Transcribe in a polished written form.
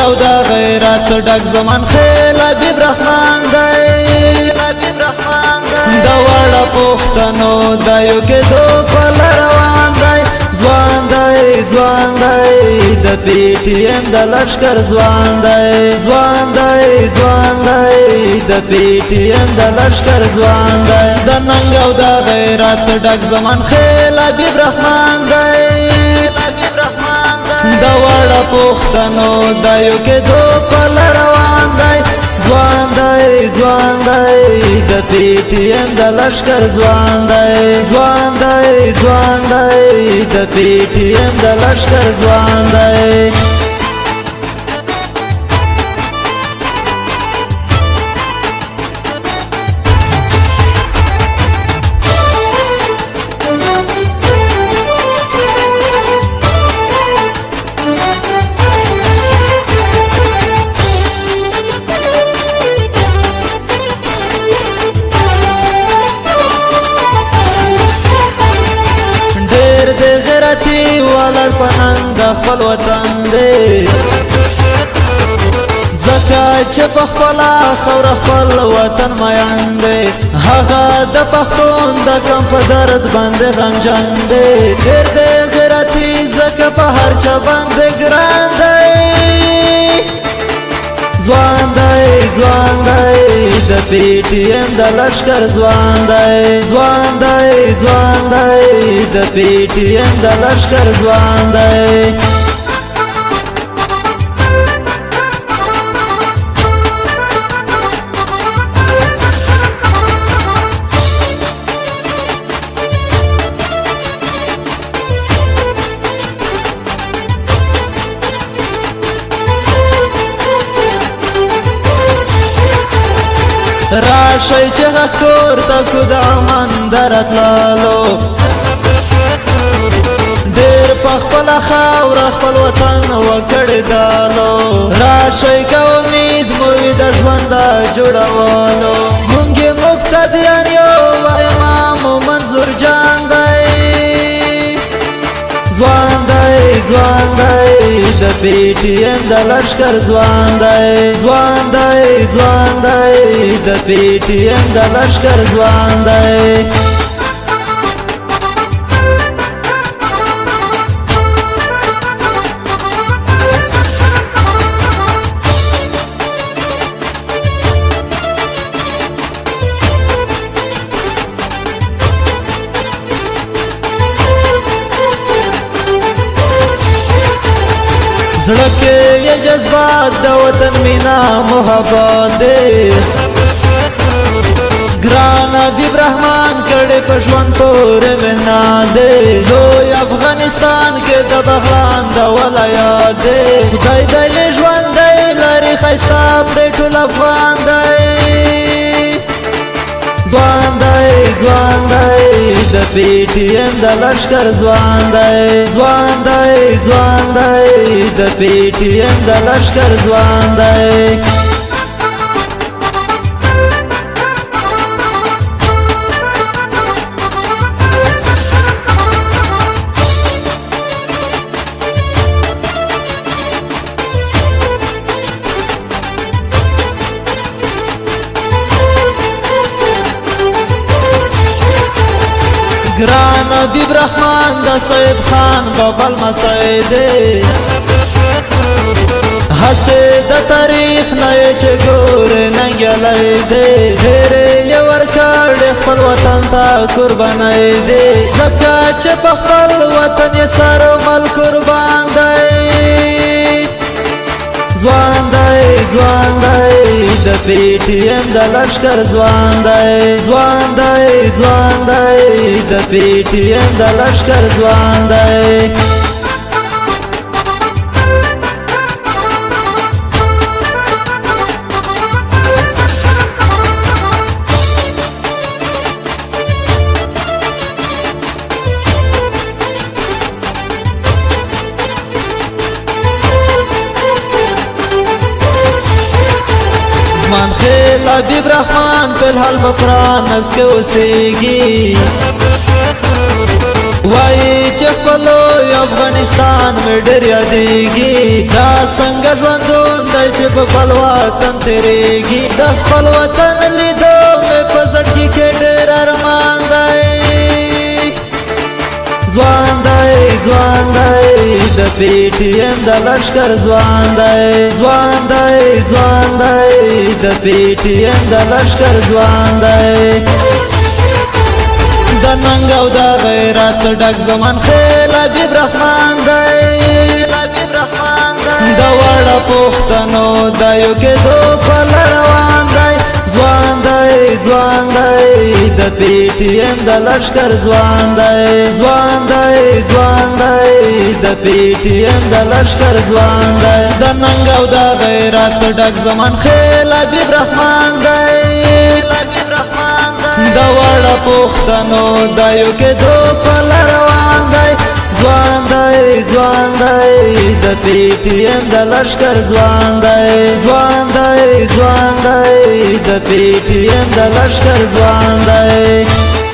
او دا غیرت ډک زمان خیل حبیب رحمان دی دا وړه پښتنو د یو کېدو په لار روان دی ځوان دی د پی ټی ایم د لښکر ځوان دی د پی ټی ایم د لښکر ځوان دی د ننګ او د غیرت ډک زمان خیل حبیب رحمان دی د وړه پښتنو د یو کېدو په لار روان دی ځوان دی د پی ټی ایم د لښکر ځوان دی د پی ټی ایم د لښکر ځوان دی غیرتی والر پننګ د خپل وطن دی زکه چې په خپل خور خپل وطن میان دی هغه د پښتون د کم په درد باندې غمجن دی ډېر د غیرتی زکه په هر چا باندې ګران دی ځوان دی د پی ټی ایم د لښکر ځوان دی د پی ټی ایم د لښکر ځوان دی راشي چې غکور تکو د امان درتلالو ډېر په خپل خاور خپل وطن وکړی دالو راشي که امید مو وي د ژوند جوړولو مونږ یې مقتدیان یو امام منظور جان دی ځوان دی د پی ټی ایم د لښکر ځوان دی د پی ټی ایم د لښکر ځوان دی زړه کې یې جذبات د وطن مینا محبت دی ګران حبیب رحمان کړي په ژوند پورې محنت دی لوی افغانستان کې د بغلان د ولایت دی خدای دې ژوند دی لري ښایسته پرې ټول افغان دی ځوان دی د پی ټی ایم د لښکر ځوان دی د پی ټی ایم د لښکر ځوان دی ګران حبیب رحمان د سیب خان بابل مسای دی هسې د تاریخ نه یې چې ګورې ننګیالی دی ډېر یې ورکړې خپل وطن ته قربانی دی ځکه چې په خپل وطن یې سر مل قربان دی ځوان دی د پی ټی ایم د لښکر ځوان دی د پی ټی ایم د لښکر ځوان دی زمان خیل حبیب رحمان فی الحال بپرانس کې اوسېږي وایي چې خپلو افغانستان میں ډېر یادېږي دا څنګه ژوندون دی چې په خپل وطن تېرېږي د خپل وطن لیدو مې په زړګي کې ډېر ارمان دی ځوان دی ځوان دی د پی ټي ایم د لښکر ځوان دی ځوان دی ځوان دی د پی ټي ایم د لښکر ځوان دی د ننګ او د غیرت ډک زمان خیل حبیب رحمان دی د وړه پښتنو د یو کېدو په لار روان دی ځوان دی ځوان دی د پی ټي ایم د لښکر ځوان دی ځوان دی ځوان دی د پی ټي ایم د لښکر ځوان دی د ننګ او د غیرت ډک زمان خیل حبیب رحمان دی د وړه پښتنو د یو کېدو په لار روان دی ځوان دی ځوان دی د پی ټي ایم د لښکر ځوان دی ځوان دی ځوان دی د پی ټي ایم د لښکر ځوان دی